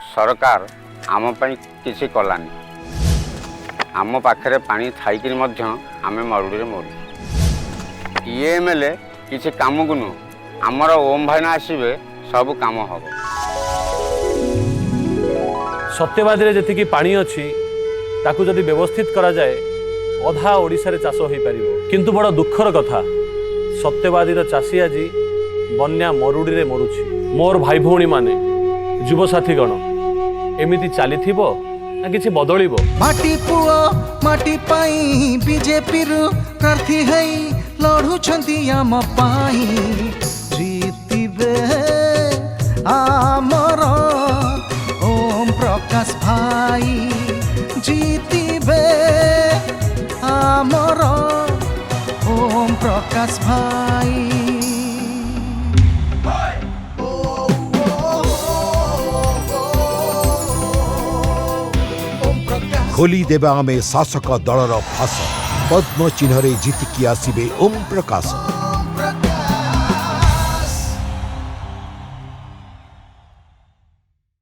सरकार आम पाई किसी कलानी आम पाखे पानी थाइक आम मरुड़ी मरु ये एमएलए किसी काम को नु आमर ओम भाईना आसबे सब काम हम। सत्यवादी जी पानी अच्छी ताकू जदि व्यवस्थित करा जाए अधा ओडिशा रे चाष हो पारिबो। किंतु बड़ दुखर कथा सत्यवादी चाषी आज बन्या मरुड़ी रे मरुछि। मोर भाई भौणी माने युव साथीगण एमिति चलीथिबो ना किछि बदलिबो। माटी पुओ माटी पाई बीजेपी रु प्रार्थी है लड़ुछंती आम पाई जीतिबे आमर ओम प्रकाश भाई जीतिबे आमर ओम प्रकाश भाई। खोली देवा आमे शासक दलर फास पद्म चिन्ह जीतिकी आसिबे ओम प्रकाश।